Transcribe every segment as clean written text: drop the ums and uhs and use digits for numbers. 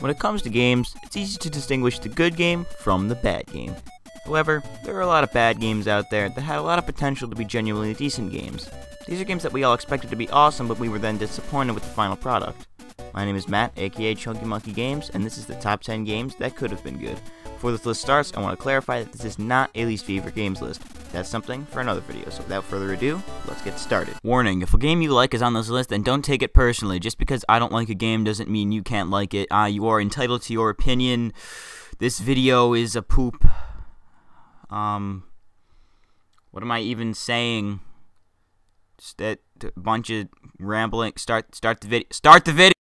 When it comes to games, it's easy to distinguish the good game from the bad game. However, there are a lot of bad games out there that had a lot of potential to be genuinely decent games. These are games that we all expected to be awesome, but we were then disappointed with the final product. My name is Matt, aka ChunkyMonkeyGames, and this is the top 10 games that could have been good. Before this list starts, I want to clarify that this is not a least favorite games list. That's something for another video, so without further ado, let's get started. Warning, if a game you like is on this list, then don't take it personally. Just because I don't like a game doesn't mean you can't like it. You are entitled to your opinion. This video is a poop. What am I even saying? Just a bunch of rambling. Start the video. Start the video!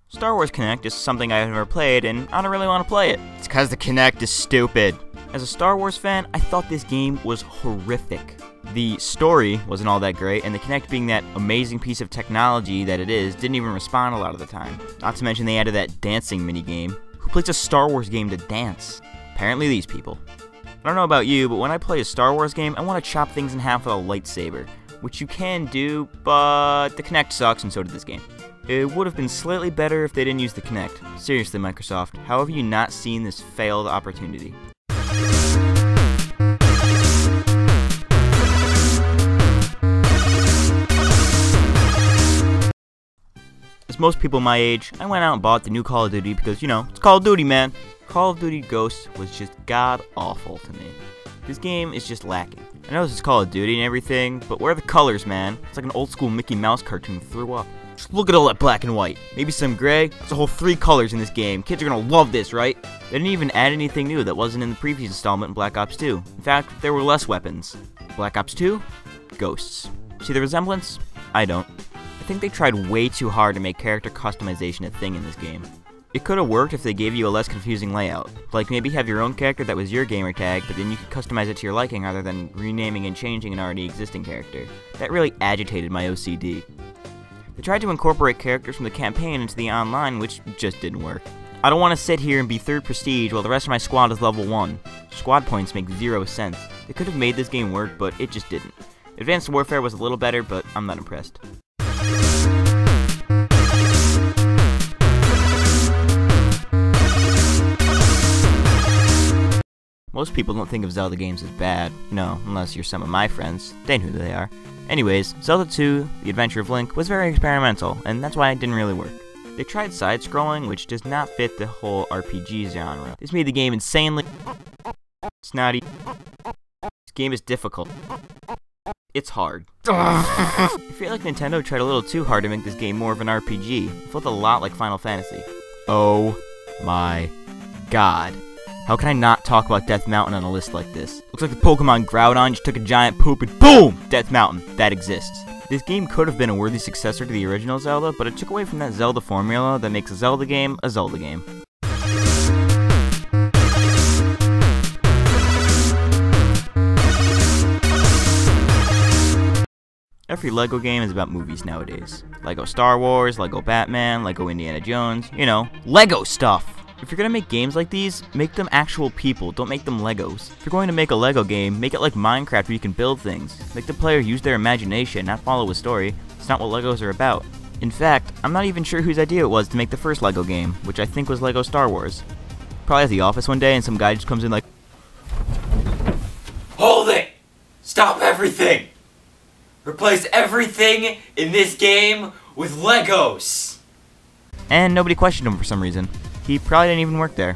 Star Wars Kinect is something I've never played, and I don't really want to play it. It's because the Kinect is stupid. As a Star Wars fan, I thought this game was horrific. The story wasn't all that great, and the Kinect, being that amazing piece of technology that it is, didn't even respond a lot of the time. Not to mention they added that dancing minigame. Who plays a Star Wars game to dance? Apparently these people. I don't know about you, but when I play a Star Wars game, I want to chop things in half with a lightsaber, which you can do, but the Kinect sucks, and so did this game. It would have been slightly better if they didn't use the Kinect. Seriously, Microsoft, how have you not seen this failed opportunity? As most people my age, I went out and bought the new Call of Duty because, you know, it's Call of Duty, man. Call of Duty Ghosts was just god-awful to me. This game is just lacking. I know this is Call of Duty and everything, but where are the colors, man? It's like an old-school Mickey Mouse cartoon threw up. Just look at all that black and white. Maybe some gray. There's a whole 3 colors in this game. Kids are gonna love this, right? They didn't even add anything new that wasn't in the previous installment in Black Ops 2. In fact, there were less weapons. Black Ops 2? Ghosts. See the resemblance? I don't. I think they tried way too hard to make character customization a thing in this game. It could have worked if they gave you a less confusing layout. Like maybe have your own character that was your gamer tag, but then you could customize it to your liking rather than renaming and changing an already existing character. That really agitated my OCD. They tried to incorporate characters from the campaign into the online, which just didn't work. I don't want to sit here and be 3rd prestige while the rest of my squad is level 1. Squad points make 0 sense. They could have made this game work, but it just didn't. Advanced Warfare was a little better, but I'm not impressed. Most people don't think of Zelda games as bad, unless you're some of my friends. They know who they are. Anyways, Zelda 2, The Adventure of Link, was very experimental, and that's why it didn't really work. They tried side-scrolling, which does not fit the whole RPG genre. This made the game insanely snotty. This game is difficult. It's hard. I feel like Nintendo tried a little too hard to make this game more of an RPG. It felt a lot like Final Fantasy. Oh my god. How can I not talk about Death Mountain on a list like this? Looks like the Pokemon Groudon just took a giant poop and BOOM! Death Mountain. That exists. This game could have been a worthy successor to the original Zelda, but it took away from that Zelda formula that makes a Zelda game a Zelda game. Every LEGO game is about movies nowadays. LEGO Star Wars, LEGO Batman, LEGO Indiana Jones, LEGO stuff! If you're gonna make games like these, make them actual people, don't make them Legos. If you're going to make a LEGO game, make it like Minecraft where you can build things. Make the player use their imagination, not follow a story. It's not what Legos are about. In fact, I'm not even sure whose idea it was to make the first LEGO game, which I think was LEGO Star Wars. Probably at the office one day and some guy just comes in like, "Hold it! Stop everything! Replace everything in this game with Legos!" And nobody questioned him for some reason. He probably didn't even work there.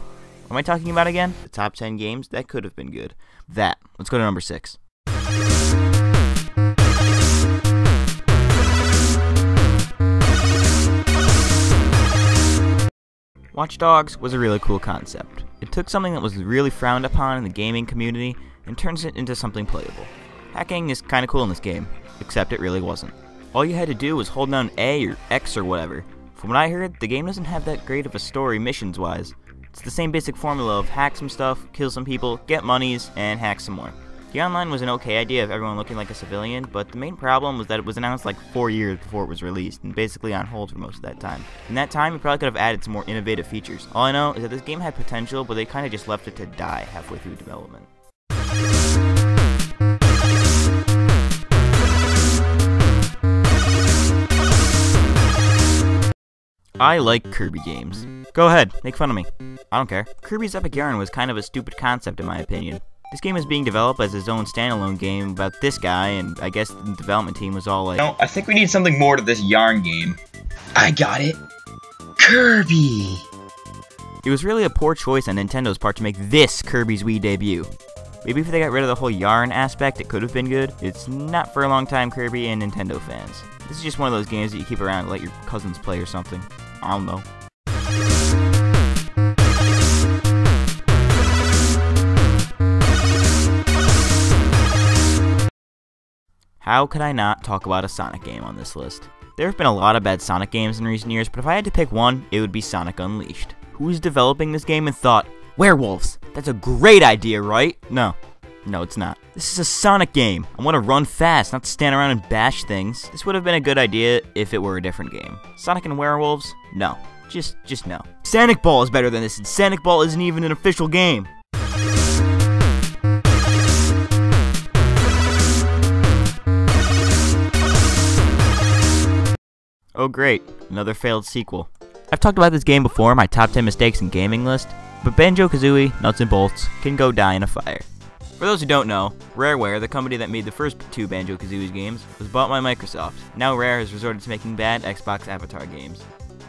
What am I talking about again? The top 10 games that could have been good. Let's go to number 6. Watch Dogs was a really cool concept. It took something that was really frowned upon in the gaming community and turns it into something playable. Hacking is kinda cool in this game, except it really wasn't. All you had to do was hold down A or X or whatever. From what I heard, the game doesn't have that great of a story missions-wise. It's the same basic formula of hack some stuff, kill some people, get monies, and hack some more. The online was an okay idea of everyone looking like a civilian, but the main problem was that it was announced like 4 years before it was released, and basically on hold for most of that time. In that time, you probably could have added some more innovative features. All I know is that this game had potential, but they kinda just left it to die halfway through development. I like Kirby games. Go ahead, make fun of me. I don't care. Kirby's Epic Yarn was kind of a stupid concept in my opinion. This game is being developed as his own standalone game about this guy, and I guess the development team was all like, No, I think we need something more to this yarn game. I got it. Kirby! It was really a poor choice on Nintendo's part to make this Kirby's Wii debut. Maybe if they got rid of the whole yarn aspect, it could have been good. It's not for a long time Kirby and Nintendo fans. This is just one of those games that you keep around and let your cousins play or something. I don't know. How could I not talk about a Sonic game on this list? There have been a lot of bad Sonic games in recent years, but if I had to pick one, it would be Sonic Unleashed. Who's developing this game and thought, werewolves, that's a great idea, right? No, it's not. This is a Sonic game. I want to run fast, not stand around and bash things. This would have been a good idea if it were a different game. Sonic and werewolves? No. Just no. Sonic Ball is better than this, and Sonic Ball isn't even an official game. Oh great, another failed sequel. I've talked about this game before in my top 10 mistakes in gaming list, but Banjo-Kazooie, Nuts and Bolts, can go die in a fire. For those who don't know, Rareware, the company that made the first two Banjo-Kazooie games, was bought by Microsoft. Now Rare has resorted to making bad Xbox Avatar games.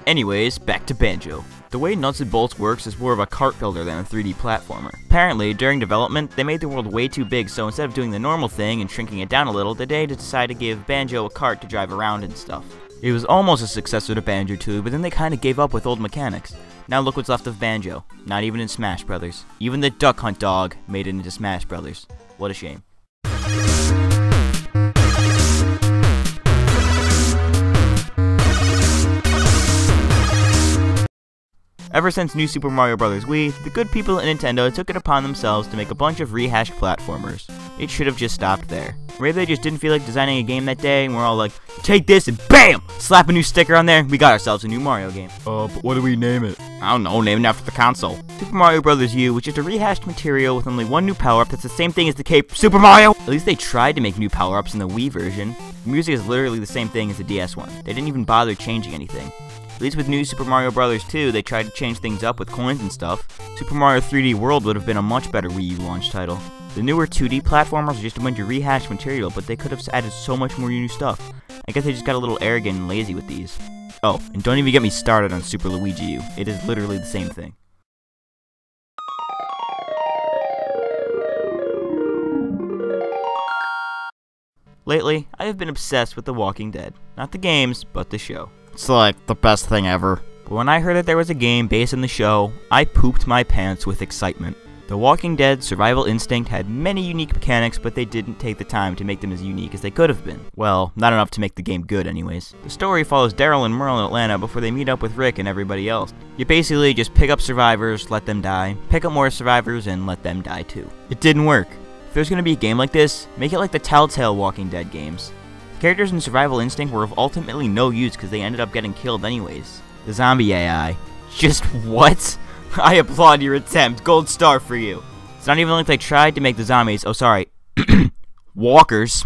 Anyways, back to Banjo. The way Nuts and Bolts works is more of a cart builder than a 3D platformer. Apparently, during development, they made the world way too big, so instead of doing the normal thing and shrinking it down a little, they decided to give Banjo a cart to drive around and stuff. It was almost a successor to Banjo 2, but then they kinda gave up with old mechanics. Now look what's left of Banjo. Not even in Smash Brothers. Even the Duck Hunt dog made it into Smash Brothers. What a shame. Ever since New Super Mario Bros. Wii, the good people at Nintendo took it upon themselves to make a bunch of rehashed platformers. It should have just stopped there. Maybe they just didn't feel like designing a game that day, and we're all like, take this and BAM! Slap a new sticker on there, we got ourselves a new Mario game. But what do we name it? I don't know, name it after the console. Super Mario Bros. U, which is a rehashed material with only one new power-up that's the same thing as the Cape Super Mario! At least they tried to make new power-ups in the Wii version. The music is literally the same thing as the DS one. They didn't even bother changing anything. At least with New Super Mario Bros. 2, they tried to change things up with coins and stuff. Super Mario 3D World would have been a much better Wii U launch title. The newer 2D platformers are just a bunch of rehashed material, but they could have added so much more new stuff. I guess they just got a little arrogant and lazy with these. Oh, and don't even get me started on Super Luigi U. It is literally the same thing. Lately, I have been obsessed with The Walking Dead. Not the games, but the show. It's like the best thing ever. But when I heard that there was a game based on the show, I pooped my pants with excitement. The Walking Dead Survival Instinct had many unique mechanics, but they didn't take the time to make them as unique as they could have been. Well, not enough to make the game good anyways. The story follows Daryl and Merle in Atlanta before they meet up with Rick and everybody else. You basically just pick up survivors, let them die, pick up more survivors, and let them die too. It didn't work. If there's gonna be a game like this, make it like the Telltale Walking Dead games. Characters in Survival Instinct were of ultimately no use because they ended up getting killed anyways. The zombie AI. Just what? I applaud your attempt. Gold star for you. It's not even like they tried to make the zombies, walkers,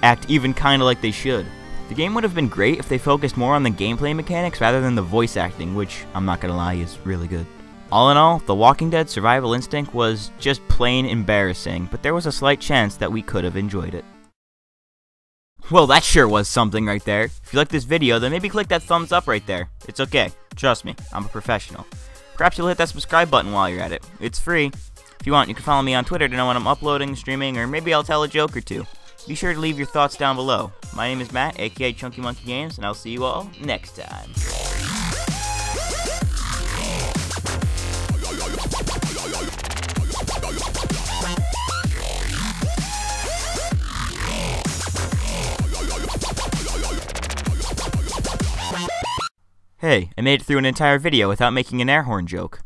act even kinda like they should. The game would have been great if they focused more on the gameplay mechanics rather than the voice acting, which, I'm not gonna lie, is really good. All in all, The Walking Dead Survival Instinct was just plain embarrassing, but there was a slight chance that we could have enjoyed it. Well, that sure was something right there. If you like this video, then maybe click that thumbs up right there. It's okay. Trust me, I'm a professional. Perhaps you'll hit that subscribe button while you're at it. It's free. If you want, you can follow me on Twitter to know when I'm uploading, streaming, or maybe I'll tell a joke or two. Be sure to leave your thoughts down below. My name is Matt, aka ChunkyMonkeyGames, and I'll see you all next time. Hey, I made it through an entire video without making an air horn joke.